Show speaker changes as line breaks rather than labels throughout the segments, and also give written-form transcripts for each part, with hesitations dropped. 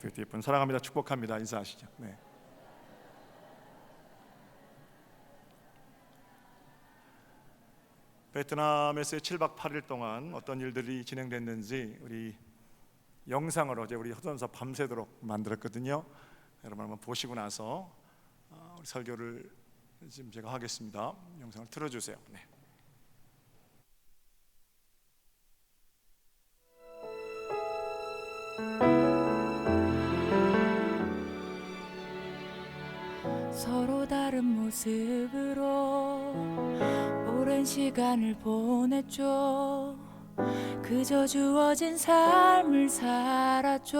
뷰티풀 사랑합니다. 축복합니다. 인사하시죠. 네. 베트남에서의 7박 8일 동안 어떤 일들이 진행됐는지 우리 영상으로 어제 우리 허전사 밤새도록 만들었거든요. 여러분 한번 보시고 나서 우리 설교를 지금 제가 하겠습니다. 영상을 틀어주세요. 네.
서로 다른 모습으로 오랜 시간을 보냈죠. 그저 주어진 삶을 살았죠.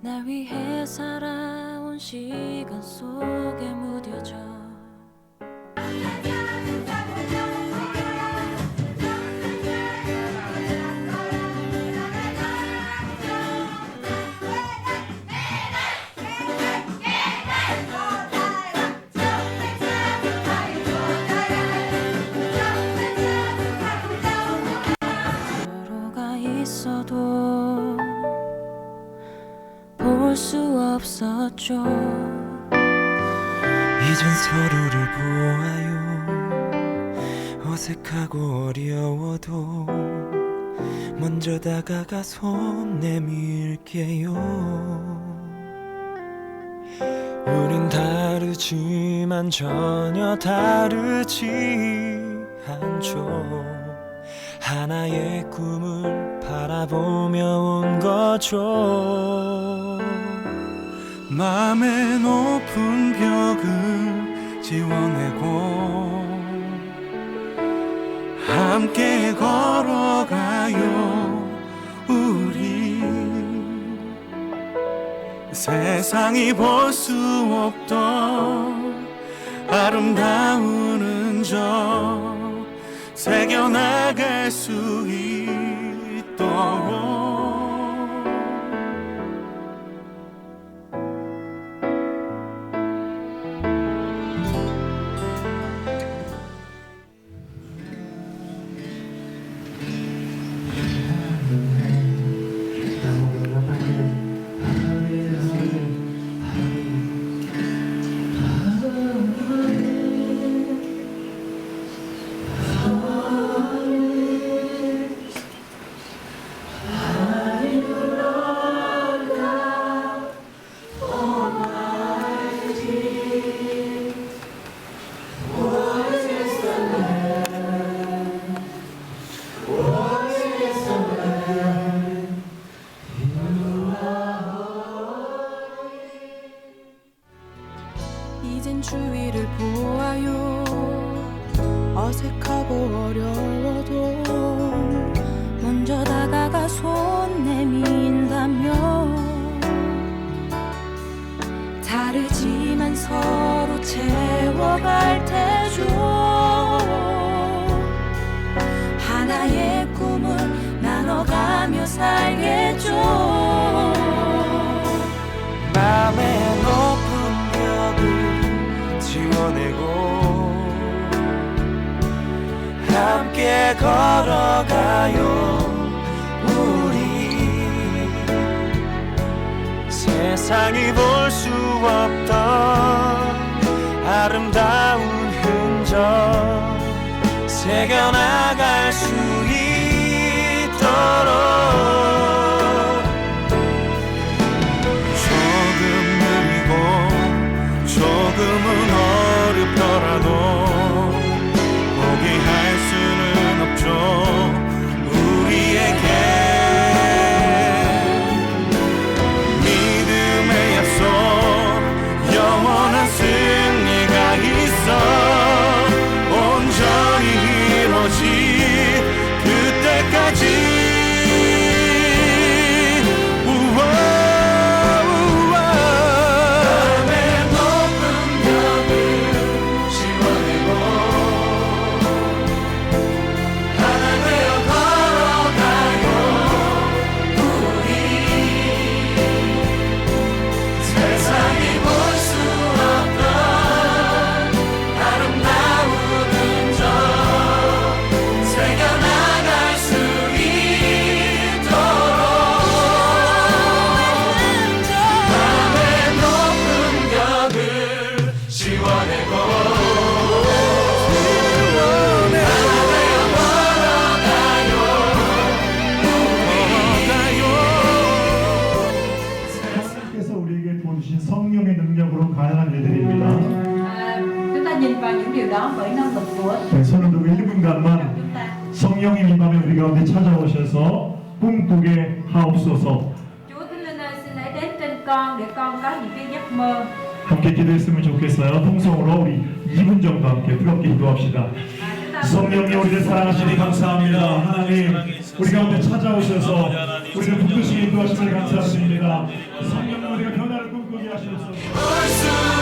날 위해 살아온 시간 속에 무뎌져 있어도 볼 수 없었죠.
이젠 서로를 보아요. 어색하고 어려워도 먼저 다가가 손 내밀게요. 우린 다르지만 전혀 다르지 않죠. 하나의 꿈을 바라보며 온 거죠.
마음의 높은 벽을 지워내고 함께 걸어가요. 우리 세상이 볼 수 없던 아름다운 흔적 새겨나갈 수 있도록
이젠 주위를 보아요. 어색하고 어려워도 먼저 다가가 손 내민다면 다르지만 서로 채워갈 테죠. 하나의 꿈을 나눠가며 살겠죠.
맘의 높은 지워내고 함께 걸어가요. 우리 세상이 볼 수 없던 아름다운 흔적 새겨나갈 수 있도록
조금은 어렵더라도 포기할 수는 없죠. 우리에게 믿음의 약속 영원한 승리가 있어. 온전히 이루어질
những điều đó bởi năng lực của
네, 손을 들고
chúng
1분간만
ta.
성령님 이 밤에 우리 가운데 찾아오셔서 꿈꾸게 하옵소서.
Chúa Thánh Linh ơi, xin hãy đến trên con để con có những cái giấc mơ.
함께 기도했으면 좋겠어요. 통성으로 우리 2분 정도 함께 뜨겁게 기도합시다.
Chúng ta
성령님 우리를 사랑하시니 감사합니다. 하나님 우리 가운데 찾아오셔서 우리를 붙드시게 인도하심을 감사드립니다. 성령님 우리가 변화를 꿈꾸게 하시옵소서.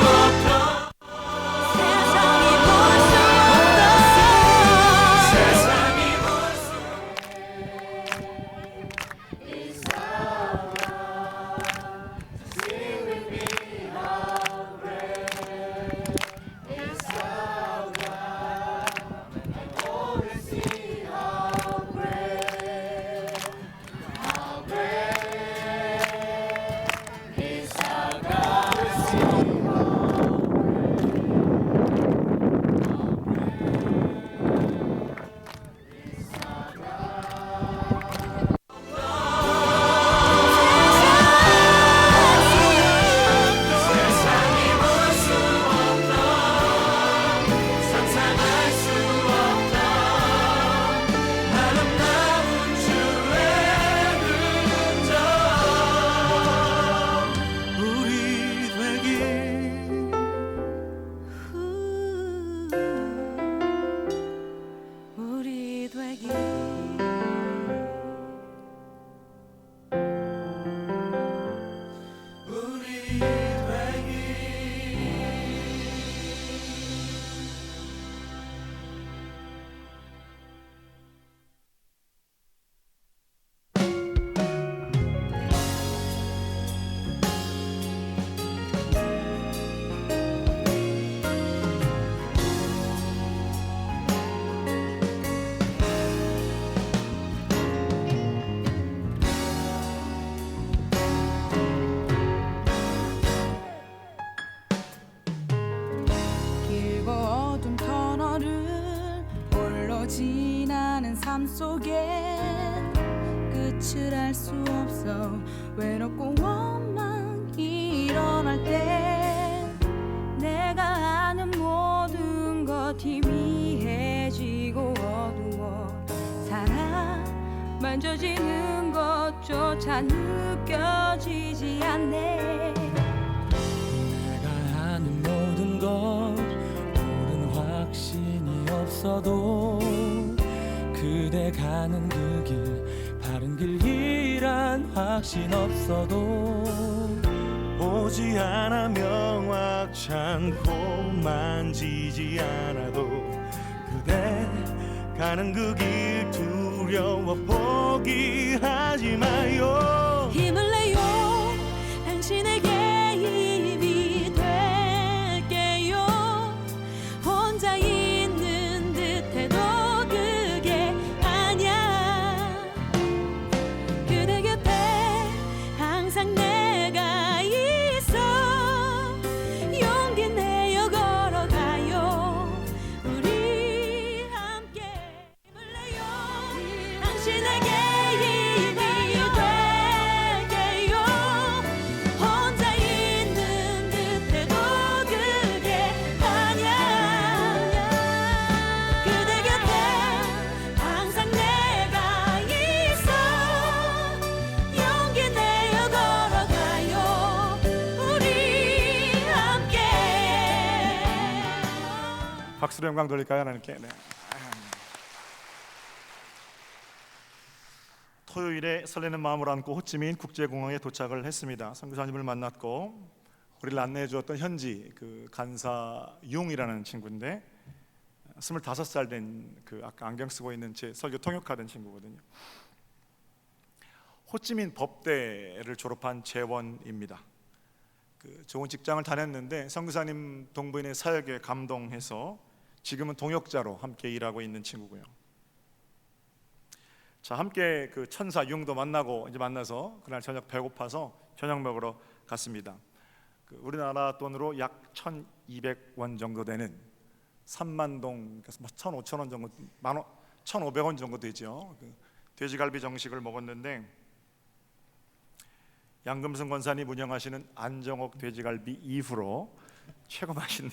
우리 되기 길고 어두운 터널을 홀로 지나는 삶 속엔 끝을 알 수 없어 외롭고 원망 일어날 때 내가 아는 모든 것 희미해지고 어두워 사람 만져지는 것조차 느껴지지 않네.
내가 아는 모든 것 옳은 확신이 없어도 그대 가는 그 길 바른 길이란 확신 없어도
보지 않아 명확치 않고 만지지 않아도 그대 가는 그 길 두려워 포기하지 마요.
힘을 내요 당신에게 힘이 될게요. 혼자 있는 듯해도 그게 아냐. 그대 곁에 항상 내가 있어 용기 내어 걸어가요. 우리 함께 힘을 내요 당신에게 힘이 될게요. 혼자 있는 듯해도 그게 아냐. 그대 곁에 항상 내가 있어 용기 내어 걸어가요. 우리 함께.
박수로 영광 돌릴까요, 하나님께? 네. 토요일에 설레는 마음을 안고 호치민 국제공항에 도착을 했습니다. 선교사님을 만났고 우리를 안내해 주었던 현지 그 간사 융이라는 친구인데 25살 된 그 아까 안경 쓰고 있는 제 설교 통역하던 친구거든요. 호치민 법대를 졸업한 재원입니다. 그 좋은 직장을 다녔는데 선교사님 동부인의 사역에 감동해서 지금은 동역자로 함께 일하고 있는 친구고요. 자, 함께 그 천사 융도 만나고 이제 만나서 그날 저녁 배고파서 저녁 먹으러 갔습니다. 그 우리나라 돈으로 약 1,200원 정도 되는 3만 동, 그래서 1,500원 정도, 1,500원 정도 되죠. 그 돼지갈비 정식을 먹었는데 양금승 권사님 운영하시는 안정옥 돼지갈비 이후로 최고 맛있는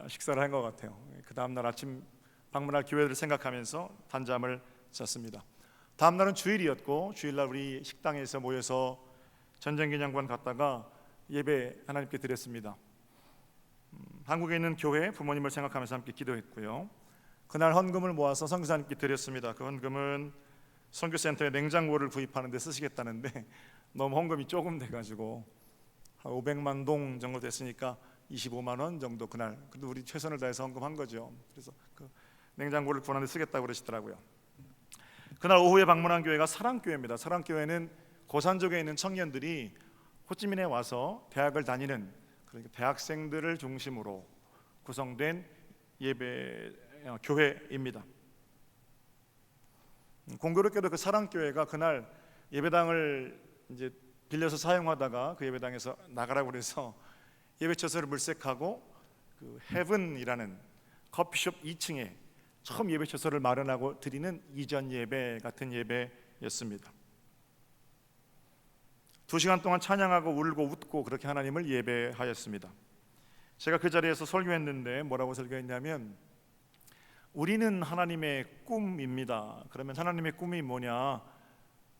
식사를 한 것 같아요. 그 다음날 아침 방문할 교회를 생각하면서 단잠을 잤습니다. 다음날은 주일이었고 주일날 우리 식당에서 모여서 전쟁기념관 갔다가 예배 하나님께 드렸습니다. 한국에 있는 교회 부모님을 생각하면서 함께 기도했고요. 그날 헌금을 모아서 선교사님께 드렸습니다. 그 헌금은 선교센터에 냉장고를 구입하는 데 쓰시겠다는데 너무 헌금이 조금 돼가지고 한 500만 동 정도 됐으니까 25만 원 정도 그날, 그래도 우리 최선을 다해서 헌금한 거죠. 그래서 그 냉장고를 구하는 데 쓰겠다고 그러시더라고요. 그날 오후에 방문한 교회가 사랑교회입니다. 사랑교회는 고산족에 있는 청년들이 호찌민에 와서 대학을 다니는, 그러니까 대학생들을 중심으로 구성된 예배 교회입니다. 공교롭게도 그 사랑교회가 그날 예배당을 이제 빌려서 사용하다가 그 예배당에서 나가라고 그래서 예배 처소를 물색하고 그 헤븐이라는 커피숍 2층에 처음 예배 처소를 마련하고 드리는 이전 예배 같은 예배였습니다. 2시간 동안 찬양하고 울고 웃고 그렇게 하나님을 예배하였습니다. 제가 그 자리에서 설교했는데 뭐라고 설교했냐면, 우리는 하나님의 꿈입니다. 그러면 하나님의 꿈이 뭐냐?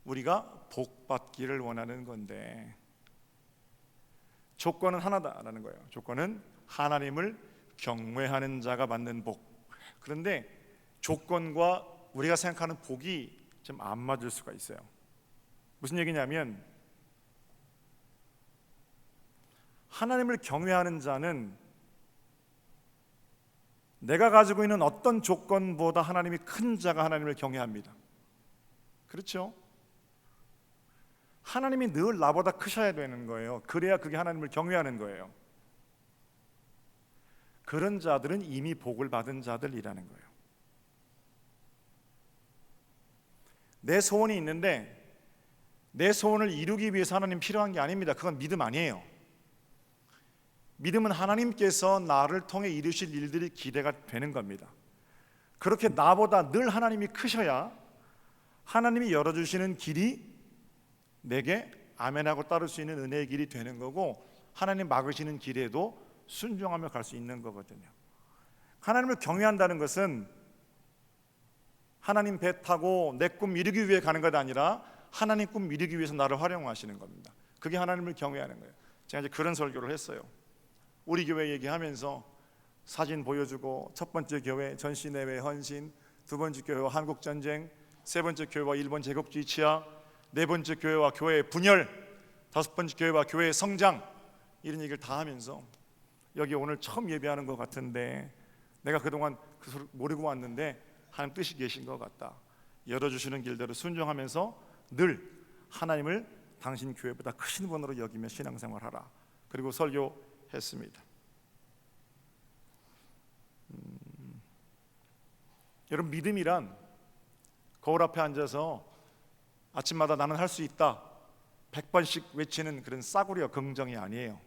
우리가 복 받기를 원하는 건데 조건은 하나다라는 거예요. 조건은 하나님을 경외하는 자가 받는 복. 그런데 조건과 우리가 생각하는 복이 좀 안 맞을 수가 있어요. 무슨 얘기냐면, 하나님을 경외하는 자는 내가 가지고 있는 어떤 조건보다 하나님이 큰 자가 하나님을 경외합니다. 그렇죠? 하나님이 늘 나보다 크셔야 되는 거예요. 그래야 그게 하나님을 경외하는 거예요. 그런 자들은 이미 복을 받은 자들이라는 거예요. 내 소원이 있는데 내 소원을 이루기 위해서 하나님 필요한 게 아닙니다. 그건 믿음 아니에요. 믿음은 하나님께서 나를 통해 이루실 일들이 기대가 되는 겁니다. 그렇게 나보다 늘 하나님이 크셔야 하나님이 열어주시는 길이 내게 아멘하고 따를 수 있는 은혜의 길이 되는 거고, 하나님 막으시는 길에도 순종하며 갈 수 있는 거거든요. 하나님을 경외한다는 것은 하나님 배 타고 내 꿈 이루기 위해 가는 것 아니라 하나님 꿈 이루기 위해서 나를 활용하시는 겁니다. 그게 하나님을 경외하는 거예요. 제가 이제 그런 설교를 했어요. 우리 교회 얘기하면서 사진 보여주고, 첫 번째 교회 전시내외 헌신, 두 번째 교회와 한국전쟁, 세 번째 교회와 일본 제국주의 치하, 네 번째 교회와 교회의 분열, 다섯 번째 교회와 교회의 성장, 이런 얘기를 다 하면서 여기 오늘 처음 예배하는 것 같은데 내가 그동안 그 소리 모르고 왔는데 하나님 뜻이 계신 것 같다. 열어주시는 길대로 순종하면서 늘 하나님을 당신 교회보다 크신 분으로 여기며 신앙생활하라. 그리고 설교했습니다. 여러분, 믿음이란 거울 앞에 앉아서 아침마다 나는 할 수 있다 100번씩 외치는 그런 싸구려 긍정이 아니에요.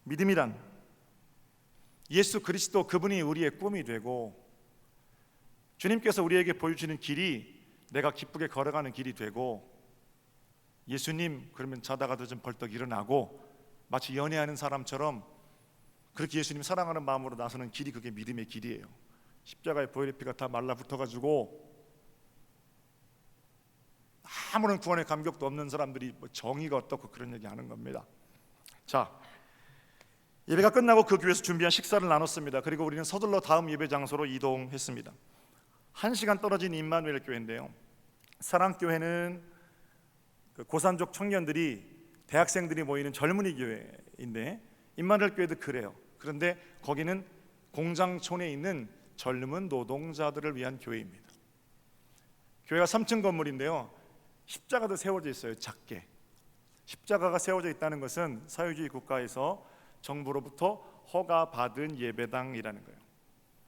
믿음이란 예수 그리스도, 그분이 우리의 꿈이 되고 주님께서 우리에게 보여주시는 길이 내가 기쁘게 걸어가는 길이 되고, 예수님 그러면 자다가도 좀 벌떡 일어나고 마치 연애하는 사람처럼 그렇게 예수님 사랑하는 마음으로 나서는 길이, 그게 믿음의 길이에요. 십자가에 보혈의 피가 다 말라붙어가지고 아무런 구원의 감격도 없는 사람들이 뭐 정의가 어떻고 그런 얘기 하는 겁니다. 자, 예배가 끝나고 그 교회에서 준비한 식사를 나눴습니다. 그리고 우리는 서둘러 다음 예배 장소로 이동했습니다. 1시간 떨어진 임마누엘 교회인데요, 사랑교회는 그 고산족 청년들이, 대학생들이 모이는 젊은이 교회인데 임마누엘 교회도 그래요. 그런데 거기는 공장촌에 있는 젊은 노동자들을 위한 교회입니다. 교회가 3층 건물인데요, 십자가도 세워져 있어요. 작게 십자가가 세워져 있다는 것은 사회주의 국가에서 정부로부터 허가받은 예배당이라는 거예요.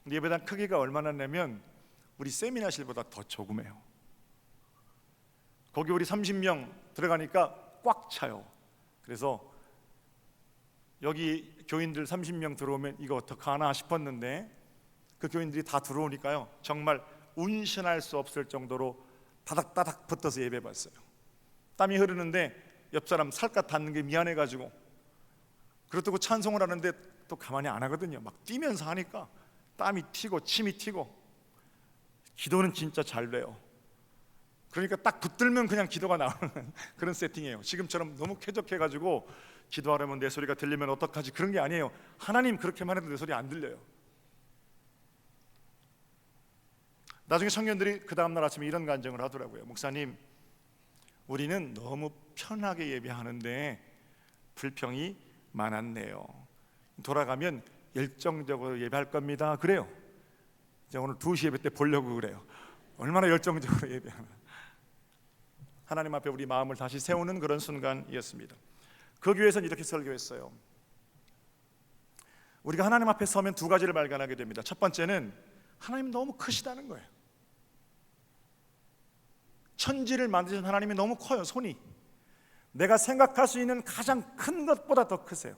근데 예배당 크기가 얼마나 되냐면 우리 세미나실보다 더 조그매요. 거기 우리 30명 들어가니까 꽉 차요. 그래서 여기 교인들 30명 들어오면 이거 어떡하나 싶었는데 그 교인들이 다 들어오니까요, 정말 운신할 수 없을 정도로 다닥다닥 붙어서 예배 봤어요. 땀이 흐르는데 옆 사람 살갗 닿는 게 미안해가지고, 그렇다고 찬송을 하는데 또 가만히 안 하거든요. 막 뛰면서 하니까 땀이 튀고 침이 튀고. 기도는 진짜 잘 돼요. 그러니까 딱 붙들면 그냥 기도가 나오는 그런 세팅이에요. 지금처럼 너무 쾌적해가지고 기도하려면 내 소리가 들리면 어떡하지, 그런 게 아니에요. 하나님 그렇게만 해도 내 소리 안 들려요. 나중에 청년들이 그 다음날 아침에 이런 간증을 하더라고요. 목사님, 우리는 너무 편하게 예배하는데 불평이 많았네요. 돌아가면 열정적으로 예배할 겁니다. 그래요. 이제 오늘 2시 예배 때 보려고 그래요. 얼마나 열정적으로 예배하나. 하나님 앞에 우리 마음을 다시 세우는 그런 순간이었습니다. 그 교회에서는 이렇게 설교했어요. 우리가 하나님 앞에 서면 두 가지를 발견하게 됩니다. 첫 번째는 하나님 너무 크시다는 거예요. 천지를 만드신 하나님이 너무 커요. 손이 내가 생각할 수 있는 가장 큰 것보다 더 크세요.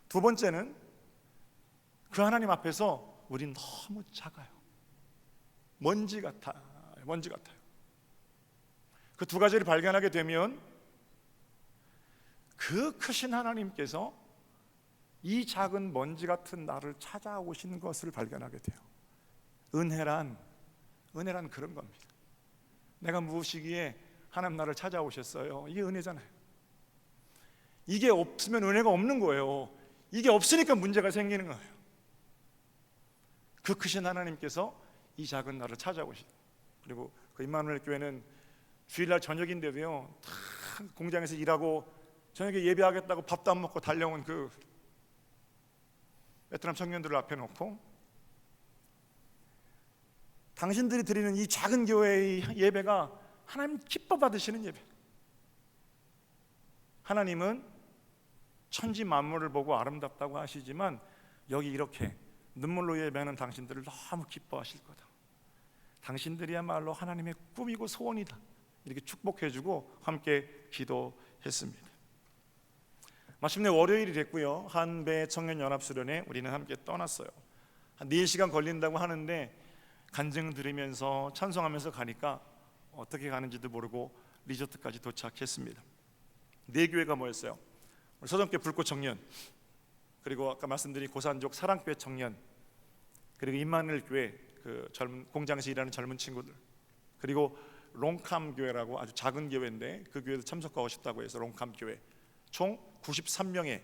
두 번째는 그 하나님 앞에서 우린 너무 작아요. 먼지 같아요. 먼지 같아요. 그 두 가지를 발견하게 되면 그 크신 하나님께서 이 작은 먼지 같은 나를 찾아오신 것을 발견하게 돼요. 은혜란 그런 겁니다. 내가 무엇이기에 하나님 나를 찾아오셨어요. 이게 은혜잖아요. 이게 없으면 은혜가 없는 거예요. 이게 없으니까 문제가 생기는 거예요. 그 크신 하나님께서 이 작은 나를 찾아오신. 그리고 그 임마누엘 교회는 주일날 저녁인데도요, 다 공장에서 일하고 저녁에 예배하겠다고 밥도 안 먹고 달려온 그 베트남 청년들을 앞에 놓고 당신들이 드리는 이 작은 교회의 예배가 하나님 기뻐 받으시는 예배. 하나님은 천지 만물을 보고 아름답다고 하시지만 여기 이렇게 눈물로 예배하는 당신들을 너무 기뻐하실 거다. 당신들이야말로 하나님의 꿈이고 소원이다. 이렇게 축복해주고 함께 기도했습니다. 마침내 월요일이 됐고요. 한배 청년연합수련회 우리는 함께 떠났어요. 한 4시간 걸린다고 하는데 간증 들으면서 찬송하면서 가니까 어떻게 가는지도 모르고 리조트까지 도착했습니다. 4교회가 모였어요. 서정교회 불꽃 청년, 그리고 아까 말씀드린 고산족 사랑교회 청년, 그리고 임마누엘 교회 그 젊은 공장에서 일하는 젊은 친구들, 그리고 롱캄 교회라고 아주 작은 교회인데 그 교회도 참석하고 싶다고 해서 롱캄 교회, 총 93명의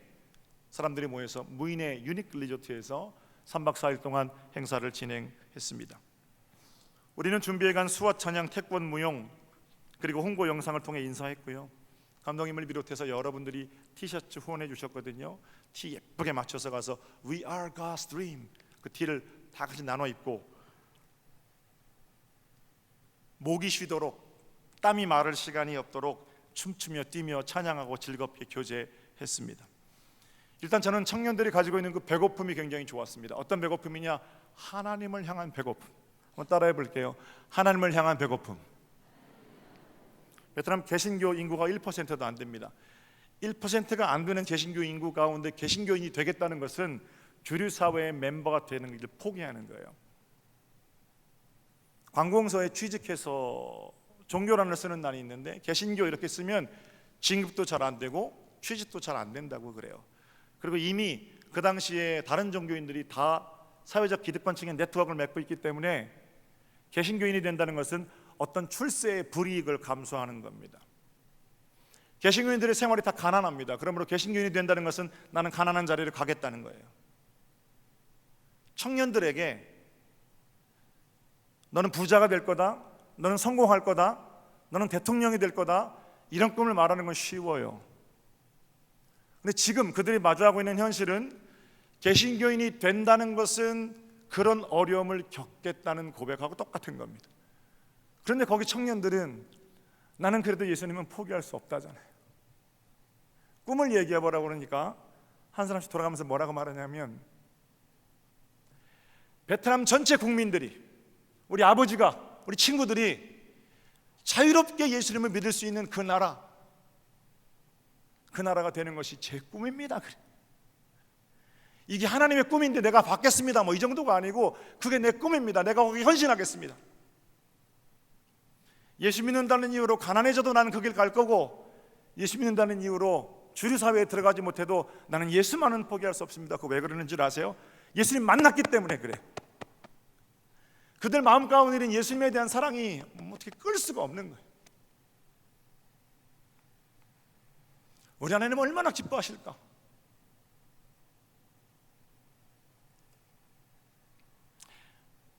사람들이 모여서 무인의 유닉 리조트에서 3박 4일 동안 행사를 진행했습니다. 우리는 준비해간 수화 찬양, 태권, 무용, 그리고 홍보 영상을 통해 인사했고요. 감독님을 비롯해서 여러분들이 티셔츠 후원해 주셨거든요. 티 예쁘게 맞춰서 가서 We are God's dream, 그 티를 다 같이 나눠 입고 목이 쉬도록 땀이 마를 시간이 없도록 춤추며 뛰며 찬양하고 즐겁게 교제했습니다. 일단 저는 청년들이 가지고 있는 그 배고픔이 굉장히 좋았습니다. 어떤 배고픔이냐? 하나님을 향한 배고픔. 한번 따라해 볼게요. 하나님을 향한 배고픔. 베트남 개신교 인구가 1%도 안 됩니다. 1%가 안 되는 개신교 인구 가운데 개신교인이 되겠다는 것은 주류 사회의 멤버가 되는 것을 포기하는 거예요. 관공서에 취직해서 종교란을 쓰는 날이 있는데 개신교 이렇게 쓰면 진급도 잘 안 되고 취직도 잘 안 된다고 그래요. 그리고 이미 그 당시에 다른 종교인들이 다 사회적 기득권층의 네트워크를 맺고 있기 때문에 개신교인이 된다는 것은 어떤 출세의 불이익을 감수하는 겁니다. 개신교인들의 생활이 다 가난합니다. 그러므로 개신교인이 된다는 것은 나는 가난한 자리를 가겠다는 거예요. 청년들에게 너는 부자가 될 거다, 너는 성공할 거다, 너는 대통령이 될 거다, 이런 꿈을 말하는 건 쉬워요. 근데 지금 그들이 마주하고 있는 현실은 개신교인이 된다는 것은 그런 어려움을 겪겠다는 고백하고 똑같은 겁니다. 그런데 거기 청년들은 나는 그래도 예수님은 포기할 수 없다잖아요. 꿈을 얘기해보라고 그러니까 한 사람씩 돌아가면서 뭐라고 말하냐면 베트남 전체 국민들이, 우리 아버지가, 우리 친구들이 자유롭게 예수님을 믿을 수 있는 그 나라, 그 나라가 되는 것이 제 꿈입니다. 이게 하나님의 꿈인데 내가 받겠습니다 뭐 이 정도가 아니고 그게 내 꿈입니다. 내가 거기 헌신하겠습니다. 예수 믿는다는 이유로 가난해져도 나는 그 길 갈 거고, 예수 믿는다는 이유로 주류 사회에 들어가지 못해도 나는 예수만은 포기할 수 없습니다. 그거 왜 그러는 줄 아세요? 예수님 만났기 때문에 그래. 그들 마음 가운데 있는 예수님에 대한 사랑이 어떻게 끌 수가 없는 거예요. 우리 하나님은 얼마나 기뻐하실까?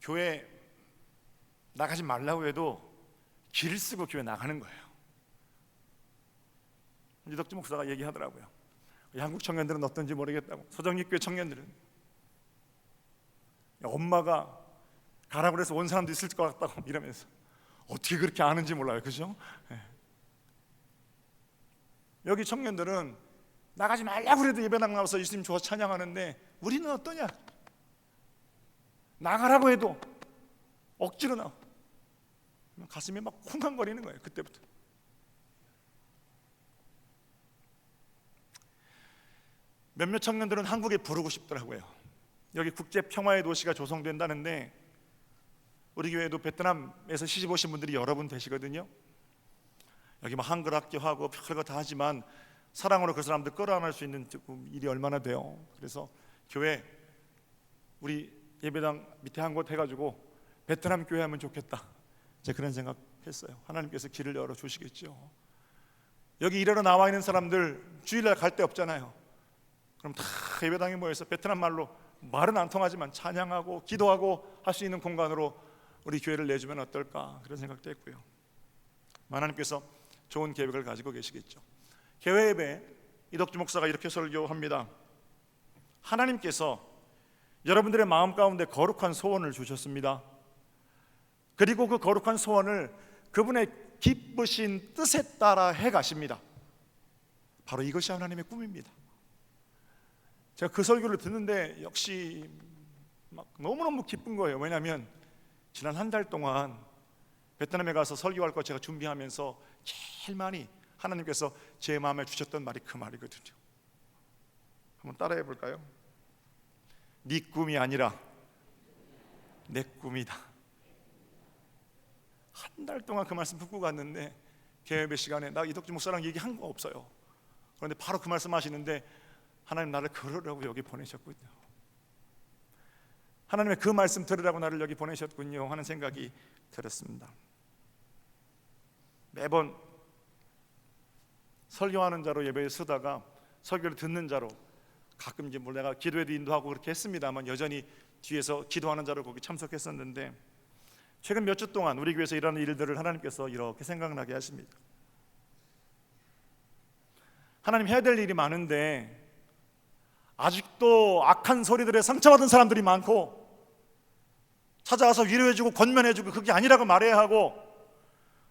교회 나가지 말라고 해도 길을 쓰고 교회 나가는 거예요. 이덕주 목사가 얘기하더라고요. 한국 청년들은 어떤지 모르겠다고. 서정립교회 청년들은 엄마가 가라고 그래서 온 사람도 있을 것 같다고 이러면서 어떻게 그렇게 아는지 몰라요. 그죠? 여기 청년들은 나가지 말라고 그래도 예배당 나와서 예수님 좋아서 찬양하는데 우리는 어떠냐? 나가라고 해도 억지로 나와. 가슴이 막 쿵쾅거리는 거예요. 그때부터. 몇몇 청년들은 한국에 부르고 싶더라고요. 여기 국제 평화의 도시가 조성된다는데 우리 교회도 베트남에서 시집 오신 분들이 여러 분 되시거든요. 여기 뭐 한글 학교하고 별거 다 하지만 사랑으로 그 사람들 끌어안을 수 있는 일이 얼마나 돼요. 그래서 교회 우리 예배당 밑에 한 곳 해가지고 베트남 교회 하면 좋겠다. 제가 그런 생각했어요. 하나님께서 길을 열어 주시겠죠. 여기 일하러 나와 있는 사람들 주일날 갈 데 없잖아요. 그럼 다 예배당에 모여서 베트남 말로 말은 안 통하지만 찬양하고 기도하고 할 수 있는 공간으로 우리 교회를 내주면 어떨까 그런 생각도 했고요. 하나님께서 좋은 계획을 가지고 계시겠죠. 개회 예배 이덕주 목사가 이렇게 설교합니다. 하나님께서 여러분들의 마음 가운데 거룩한 소원을 주셨습니다. 그리고 그 거룩한 소원을 그분의 기쁘신 뜻에 따라 해가십니다. 바로 이것이 하나님의 꿈입니다. 제가 그 설교를 듣는데 역시 막 너무너무 기쁜 거예요. 왜냐하면 지난 한 달 동안 베트남에 가서 설교할 거 제가 준비하면서 제일 많이 하나님께서 제 마음에 주셨던 말이 그 말이거든요. 한번 따라해 볼까요? 네 꿈이 아니라 내 꿈이다. 한 달 동안 그 말씀 듣고 갔는데 개회배 시간에 나 이덕주 목사랑 얘기한 거 없어요. 그런데 바로 그 말씀 하시는데 하나님 나를 그러라고 여기 보내셨군요. 하나님의 그 말씀 들으라고 나를 여기 보내셨군요 하는 생각이 들었습니다. 매번 설교하는 자로 예배에 서다가 설교를 듣는 자로 가끔 이제 뭐 내가 기도에도 인도하고 그렇게 했습니다만 여전히 뒤에서 기도하는 자로 거기 참석했었는데 최근 몇 주 동안 우리 교회에서 일하는 일들을 하나님께서 이렇게 생각나게 하십니다. 하나님 해야 될 일이 많은데 아직도 악한 소리들에 상처받은 사람들이 많고 찾아와서 위로해주고 권면해주고 그게 아니라고 말해야 하고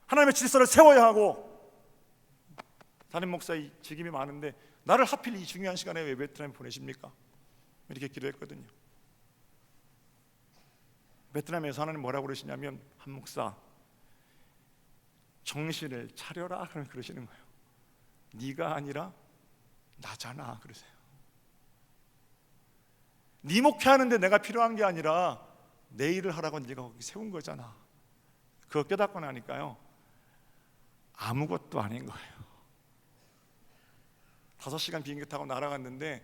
하나님의 질서를 세워야 하고 담임 목사의 직임이 많은데 나를 하필 이 중요한 시간에 왜 베트남에 보내십니까? 이렇게 기도했거든요. 베트남에서 하나님 뭐라고 그러시냐면 한 목사 정신을 차려라 그러시는 거예요. 네가 아니라 나잖아 그러세요. 네 목회하는데 내가 필요한 게 아니라 내 일을 하라고 네가 거기 세운 거잖아. 그거 깨닫고 나니까요 아무것도 아닌 거예요. 5시간 비행기 타고 날아갔는데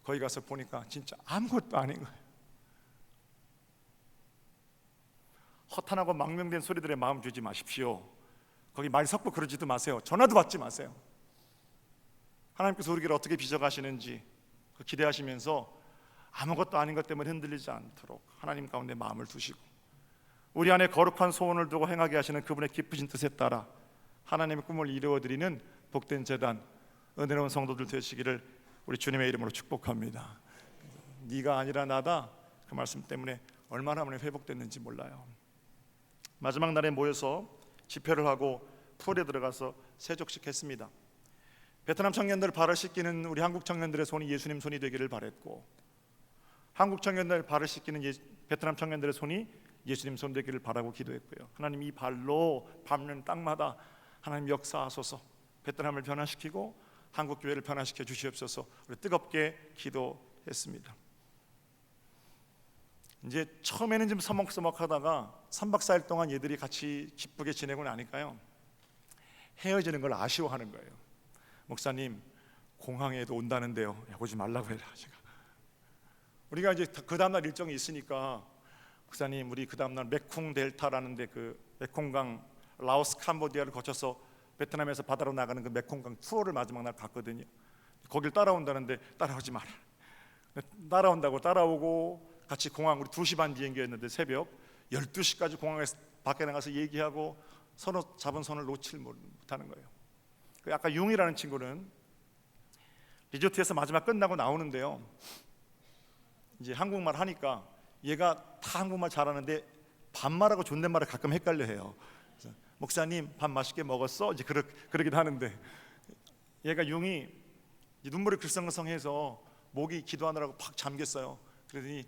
거기 가서 보니까 진짜 아무것도 아닌 거예요. 허탄하고 망명된 소리들에 마음 주지 마십시오. 거기 말 섞고 그러지도 마세요. 전화도 받지 마세요. 하나님께서 우리를 어떻게 빚어가시는지 기대하시면서 아무것도 아닌 것 때문에 흔들리지 않도록 하나님 가운데 마음을 두시고 우리 안에 거룩한 소원을 두고 행하게 하시는 그분의 기쁘신 뜻에 따라 하나님의 꿈을 이루어드리는 복된 재단 은혜로운 성도들 되시기를 우리 주님의 이름으로 축복합니다. 네가 아니라 나다 그 말씀 때문에 얼마나 많이 회복됐는지 몰라요. 마지막 날에 모여서 집회를 하고 풀에 들어가서 세족식 했습니다. 베트남 청년들 발을 씻기는 우리 한국 청년들의 손이 예수님 손이 되기를 바랬고 한국 청년들 발을 씻기는 베트남 청년들의 손이 예수님 손 되기를 바라고 기도했고요. 하나님 이 발로 밟는 땅마다 하나님 역사하소서 베트남을 변화시키고 한국 교회를 변화시켜 주시옵소서 우리 뜨겁게 기도했습니다. 이제 처음에는 좀 서먹서먹하다가 3박 4일 동안 얘들이 같이 기쁘게 지내고 나니까요 헤어지는 걸 아쉬워하는 거예요. 목사님 공항에도 온다는데요. 오지 말라고 해라. 제가 우리가 이제 그 다음날 일정이 있으니까 목사님 우리 그 다음날 메콩 델타라는데 그 메콩강 라오스 캄보디아를 거쳐서 베트남에서 바다로 나가는 그 메콩강 투어를 마지막 날 갔거든요. 거길 따라온다는데 따라오지 마라. 따라온다고 따라오고 같이 공항 우리 2시 반 비행기였는데 새벽 12시까지 공항에서 밖에 나가서 얘기하고 서로 잡은 손을 놓질 못하는 거예요. 그 아까 융이라는 친구는 리조트에서 마지막 끝나고 나오는데요. 이제 한국말 하니까 얘가 다 한국말 잘하는데 반말하고 존댓말을 가끔 헷갈려 해요. 그래서 목사님 밥 맛있게 먹었어? 이제 그러기도 하는데 얘가 융이 눈물이 글썽글썽해서 목이 기도하느라고 팍 잠겼어요. 그러더니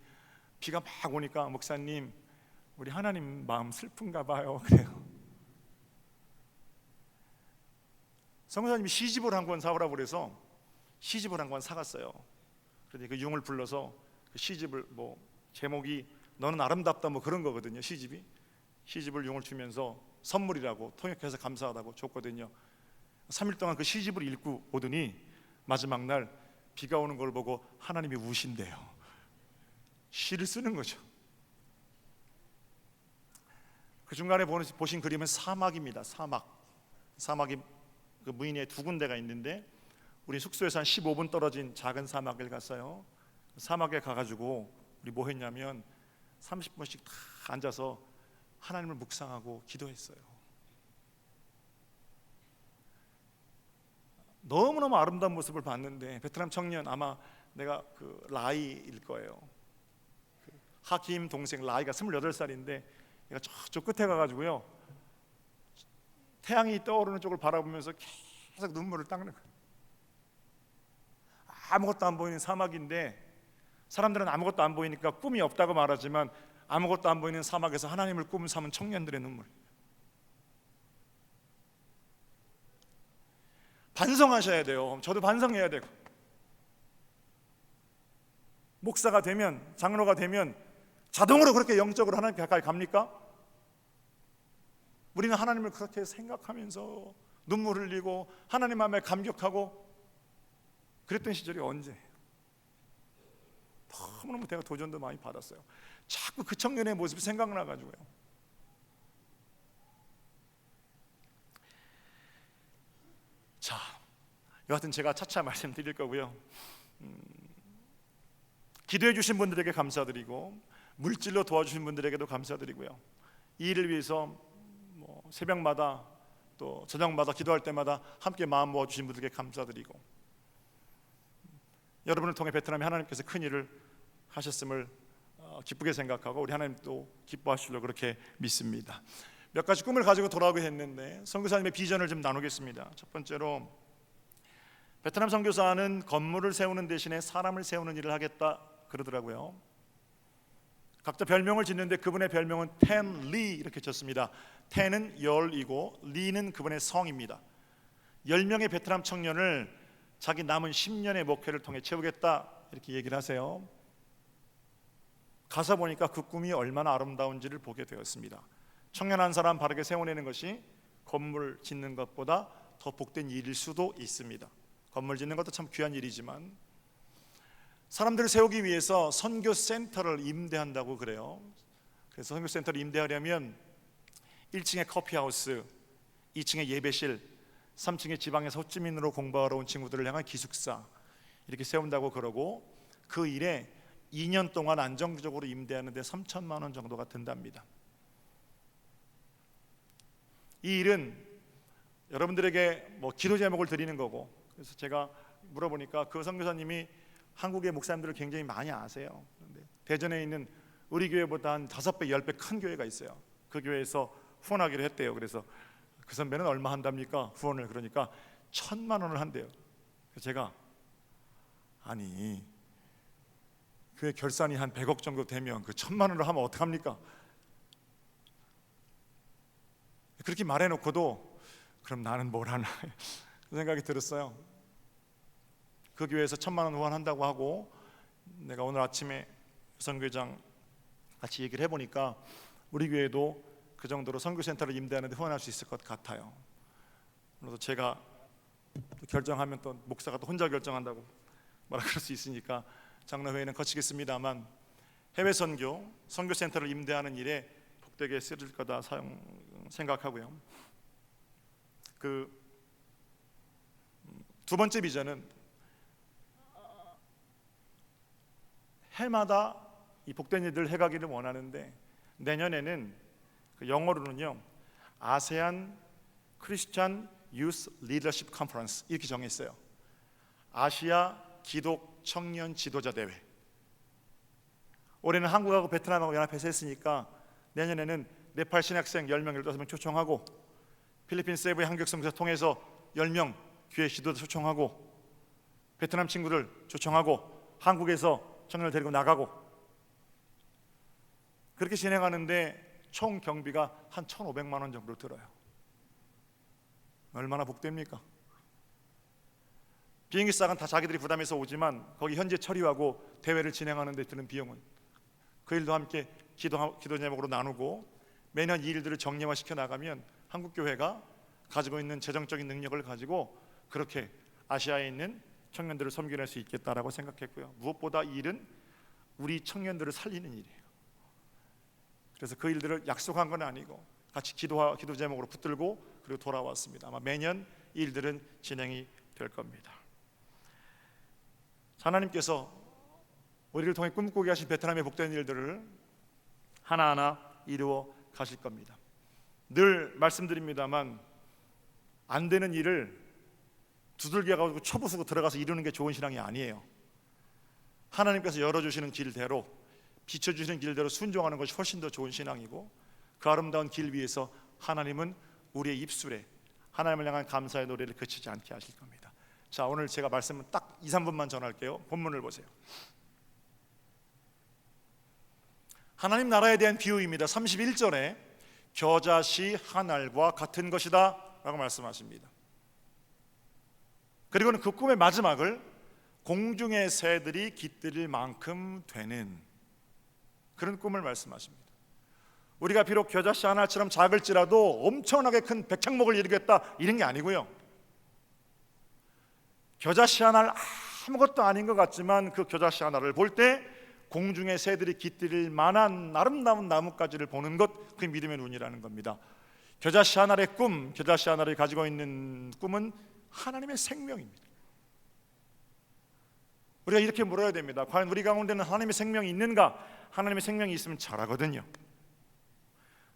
비가 막 오니까 목사님 우리 하나님 마음 슬픈가 봐요. 그래요. 선교사님이 시집을 한 권 사오라고 그래서 시집을 한 권 사갔어요. 그런데 그 융을 불러서 그 시집을 뭐 제목이 너는 아름답다 뭐 그런 거거든요. 시집을 융을 주면서 선물이라고 통역해서 감사하다고 줬거든요. 3일 동안 그 시집을 읽고 오더니 마지막 날 비가 오는 걸 보고 하나님이 우신대요. 시를 쓰는 거죠. 그 중간에 보신 그림은 사막입니다. 사막이 그 무인에 2군데가 있는데 우리 숙소에서 한 15분 떨어진 작은 사막을 갔어요. 사막에 가가지고 우리 뭐 했냐면 30분씩 다 앉아서 하나님을 묵상하고 기도했어요. 너무너무 아름다운 모습을 봤는데 베트남 청년 아마 내가 그 라이일 거예요. 그 하킴 동생 라이가 28살인데 얘가 저쪽 끝에 가가지고요 태양이 떠오르는 쪽을 바라보면서 계속 눈물을 닦는 거예요. 아무것도 안 보이는 사막인데 사람들은 아무것도 안 보이니까 꿈이 없다고 말하지만 아무것도 안 보이는 사막에서 하나님을 꿈을 삼은 청년들의 눈물. 반성하셔야 돼요. 저도 반성해야 되고 목사가 되면 장로가 되면 자동으로 그렇게 영적으로 하나님 가까이 갑니까? 우리는 하나님을 그렇게 생각하면서 눈물 흘리고 하나님 마음에 감격하고 그랬던 시절이 언제예요? 너무너무 내가 도전도 많이 받았어요. 자꾸 그 청년의 모습이 생각나가지고요. 자, 여하튼 제가 차차 말씀드릴 거고요. 기도해 주신 분들에게 감사드리고 물질로 도와주신 분들에게도 감사드리고요. 이 일을 위해서 뭐 새벽마다 또 저녁마다 기도할 때마다 함께 마음 모아주신 분들께 감사드리고 여러분을 통해 베트남에 하나님께서 큰 일을 하셨음을 기쁘게 생각하고 우리 하나님도 기뻐하시려고 그렇게 믿습니다. 몇 가지 꿈을 가지고 돌아오게 했는데 선교사님의 비전을 좀 나누겠습니다. 첫 번째로 베트남 선교사는 건물을 세우는 대신에 사람을 세우는 일을 하겠다 그러더라고요. 각자 별명을 짓는데 그분의 별명은 텐 리 이렇게 쳤습니다. 텐은 열이고 리는 그분의 성입니다. 10명의 베트남 청년을 자기 남은 10년의 목회를 통해 채우겠다 이렇게 얘기를 하세요. 가서 보니까 그 꿈이 얼마나 아름다운지를 보게 되었습니다. 청년 한 사람 바르게 세워내는 것이 건물 짓는 것보다 더 복된 일일 수도 있습니다. 건물 짓는 것도 참 귀한 일이지만 사람들을 세우기 위해서 선교센터를 임대한다고 그래요. 그래서 선교센터를 임대하려면 1층에 커피하우스, 2층에 예배실, 3층에 지방에서 호찌민으로 공부하러 온 친구들을 향한 기숙사 이렇게 세운다고 그러고 그 일에 2년 동안 안정적으로 임대하는 데 3천만 원 정도가 든답니다. 이 일은 여러분들에게 뭐 기도 제목을 드리는 거고 그래서 제가 물어보니까 그 선교사님이 한국의 목사님들을 굉장히 많이 아세요. 그런데 대전에 있는 우리 교회보다 한 5배, 10배 큰 교회가 있어요. 그 교회에서 후원하기로 했대요. 그래서 그 선배는 얼마 한답니까? 후원을 그러니까 1,000만 원을 한대요. 그래서 제가 아니 교회 결산이 한 100억 정도 되면 그 1,000만 원을 하면 어떡합니까? 그렇게 말해놓고도 그럼 나는 뭘 하나 그 생각이 들었어요. 그 교회에서 1,000만 원 후원한다고 하고 내가 오늘 아침에 선교회장 같이 얘기를 해보니까 우리 교회도 그 정도로 선교센터를 임대하는데 후원할 수 있을 것 같아요. 그래서 제가 또 결정하면 또 목사가 또 혼자 결정한다고 뭐라 그럴 수 있으니까 장로회의는 거치겠습니다만 해외 선교, 선교센터를 임대하는 일에 복되게 쓰일 거다 생각하고요. 그 두 번째 비전은 해마다 이 복된 일들 해가기를 원하는데 내년에는 그 영어로는요 아세안 크리스찬 유스 리더십 컨퍼런스 이렇게 정했어요. 아시아 기독 청년 지도자 대회. 올해는 한국하고 베트남하고 연합해서 했으니까 내년에는 네팔 신학생 10명, 15명 초청하고 필리핀 세부의 한국성서 통해서 10명 교회 지도자 초청하고 베트남 친구들 초청하고 한국에서 청년을 데리고 나가고 그렇게 진행하는데 총 경비가 한 1,500만 원 정도 들어요. 얼마나 복됩니까? 비행기 싹은 다 자기들이 부담해서 오지만 거기 현재 처리하고 대회를 진행하는 데 드는 비용은 그 일도 함께 기도 제목으로 나누고 매년 이 일들을 정례화시켜 나가면 한국교회가 가지고 있는 재정적인 능력을 가지고 그렇게 아시아에 있는 청년들을 섬겨낼 수 있겠다라고 생각했고요. 무엇보다 이 일은 우리 청년들을 살리는 일이에요. 그래서 그 일들을 약속한 건 아니고 같이 기도 제목으로 붙들고 그리고 돌아왔습니다. 아마 매년 이 일들은 진행이 될 겁니다. 하나님께서 우리를 통해 꿈꾸게 하신 베트남의 복된 일들을 하나하나 이루어 가실 겁니다. 늘 말씀드립니다만 안 되는 일을 두들겨가지고 쳐부수고 들어가서 이루는 게 좋은 신앙이 아니에요. 하나님께서 열어주시는 길대로 비춰주시는 길대로 순종하는 것이 훨씬 더 좋은 신앙이고 그 아름다운 길 위에서 하나님은 우리의 입술에 하나님을 향한 감사의 노래를 그치지 않게 하실 겁니다. 자, 오늘 제가 말씀은 딱 2, 3분만 전할게요. 본문을 보세요. 하나님 나라에 대한 비유입니다. 31절에 겨자씨 한 알과 같은 것이다 라고 말씀하십니다. 그리고는 그 꿈의 마지막을 공중의 새들이 깃들일 만큼 되는 그런 꿈을 말씀하십니다. 우리가 비록 겨자씨 하나처럼 작을지라도 엄청나게 큰 백향목을 이루겠다 이런 게 아니고요. 겨자씨 하나를 아무것도 아닌 것 같지만 그 겨자씨 하나를 볼 때 공중의 새들이 깃들일 만한 아름다운 나뭇가지를 보는 것, 그게 믿음의 눈이라는 겁니다. 겨자씨 하나의 꿈, 겨자씨 하나를 가지고 있는 꿈은 하나님의 생명입니다. 우리가 이렇게 물어야 됩니다. 과연 우리 가운데는 하나님의 생명이 있는가? 하나님의 생명이 있으면 잘하거든요.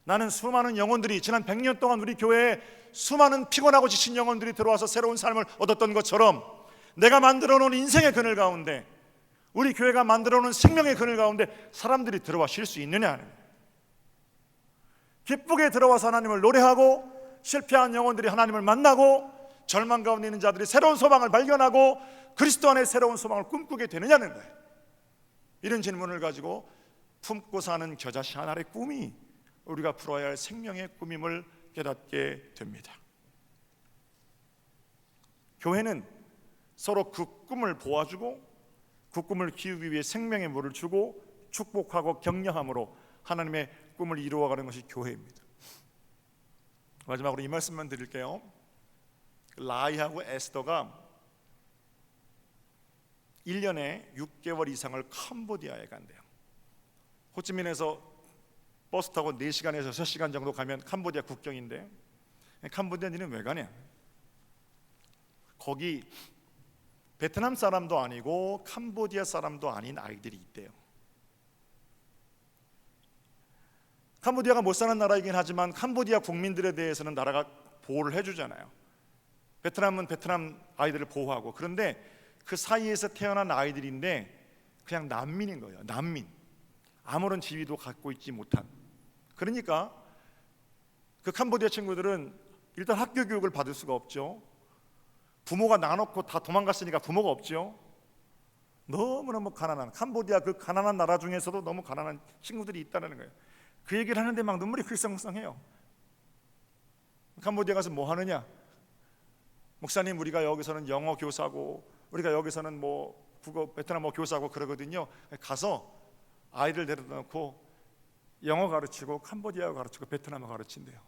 나는 수많은 영혼들이 지난 100년 동안 우리 교회에 수많은 피곤하고 지친 영혼들이 들어와서 새로운 삶을 얻었던 것처럼 내가 만들어 놓은 인생의 그늘 가운데 우리 교회가 만들어 놓은 생명의 그늘 가운데 사람들이 들어와 쉴 수 있느냐 하는 거예요. 기쁘게 들어와서 하나님을 노래하고 실패한 영혼들이 하나님을 만나고 절망 가운데 있는 자들이 새로운 소망을 발견하고 그리스도 안에 새로운 소망을 꿈꾸게 되느냐는 거예요. 이런 질문을 가지고 품고 사는 겨자씨 하나의 꿈이 우리가 풀어야 할 생명의 꿈임을 깨닫게 됩니다. 교회는 서로 그 꿈을 보아주고 그 꿈을 키우기 위해 생명의 물을 주고 축복하고 격려함으로 하나님의 꿈을 이루어가는 것이 교회입니다. 마지막으로 이 말씀만 드릴게요. 라이하고 에스더가 1년에 6개월 이상을 캄보디아에 간대요. 호치민에서 버스 타고 4시간에서 6시간 정도 가면 캄보디아 국경인데 캄보디아인들은 왜 가냐? 거기 베트남 사람도 아니고 캄보디아 사람도 아닌 아이들이 있대요. 캄보디아가 못 사는 나라이긴 하지만 캄보디아 국민들에 대해서는 나라가 보호를 해주잖아요. 베트남은 베트남 아이들을 보호하고, 그런데 그 사이에서 태어난 아이들인데 그냥 난민인 거예요. 난민. 아무런 지위도 갖고 있지 못한. 그러니까 그 캄보디아 친구들은 일단 학교 교육을 받을 수가 없죠. 부모가 나놓고 다 도망갔으니까 부모가 없죠. 너무너무 가난한, 캄보디아 그 가난한 나라 중에서도 너무 가난한 친구들이 있다는 거예요. 그 얘기를 하는데 막 눈물이 흘썽흘썽해요. 캄보디아 가서 뭐 하느냐? 목사님, 우리가 여기서는 영어 교사고 우리가 여기서는 뭐 국어 베트남어 교사고 그러거든요. 가서 아이들 데려다 놓고 영어 가르치고 캄보디아어 가르치고 베트남어 가르친대요.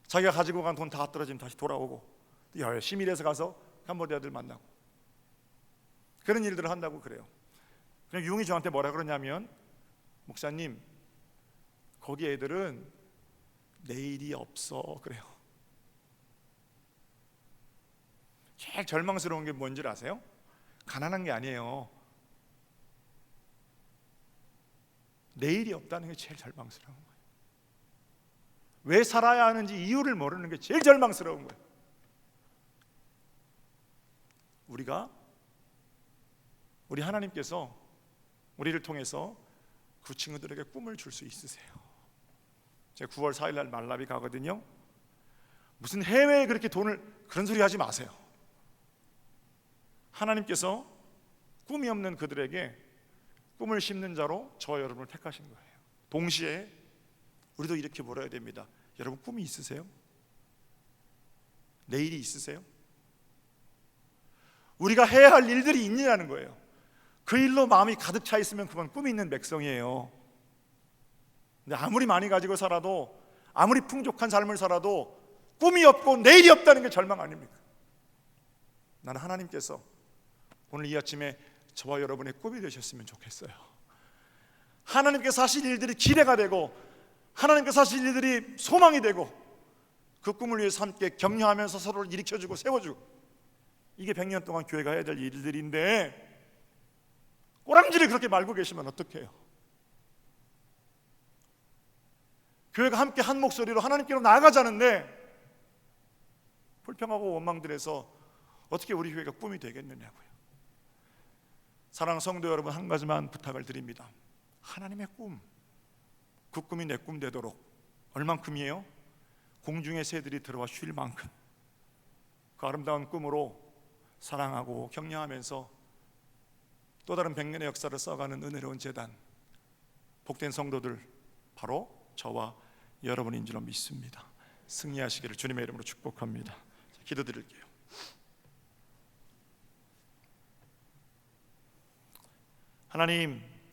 자기가 가지고 간 돈 다 떨어지면 다시 돌아오고 열심히 일해서 가서 캄보디아들 만나고 그런 일들을 한다고 그래요. 그냥 융이 저한테 뭐라 그러냐면, 목사님, 거기 애들은 내일이 없어 그래요. 제일 절망스러운 게 뭔지 아세요? 가난한 게 아니에요. 내일이 없다는 게 제일 절망스러운 거예요. 왜 살아야 하는지 이유를 모르는 게 제일 절망스러운 거예요. 우리 하나님께서 우리를 통해서 그 친구들에게 꿈을 줄 수 있으세요. 제가 9월 4일 날 말라비 가거든요. 무슨 해외에 그렇게 돈을, 그런 소리 하지 마세요. 하나님께서 꿈이 없는 그들에게 꿈을 심는 자로 저와 여러분을 택하신 거예요. 동시에 우리도 이렇게 물어야 됩니다. 여러분, 꿈이 있으세요? 내일이 있으세요? 우리가 해야 할 일들이 있느냐는 거예요. 그 일로 마음이 가득 차 있으면 그건 꿈이 있는 백성이에요. 근데 아무리 많이 가지고 살아도, 아무리 풍족한 삶을 살아도 꿈이 없고 내일이 없다는 게 절망 아닙니까? 나는 하나님께서 오늘 이 아침에 저와 여러분의 꿈이 되셨으면 좋겠어요. 하나님께서 하실 일들이 기대가 되고, 하나님께서 하실 일들이 소망이 되고, 그 꿈을 위해서 함께 격려하면서 서로를 일으켜주고 세워주고, 이게 100년 동안 교회가 해야 될 일들인데 꼬랑지를 그렇게 말고 계시면 어떡해요? 교회가 함께 한 목소리로 하나님께로 나아가자는데 불평하고 원망들해서 어떻게 우리 교회가 꿈이 되겠느냐고요. 사랑하는 성도 여러분, 한 가지만 부탁을 드립니다. 하나님의 꿈, 그 꿈이 내 꿈 되도록 얼만큼이에요? 공중의 새들이 들어와 쉴 만큼 그 아름다운 꿈으로 사랑하고 격려하면서 또 다른 100년의 역사를 써가는 은혜로운 재단, 복된 성도들 바로 저와 여러분인 줄로 믿습니다. 승리하시기를 주님의 이름으로 축복합니다. 기도드릴게요. 하나님,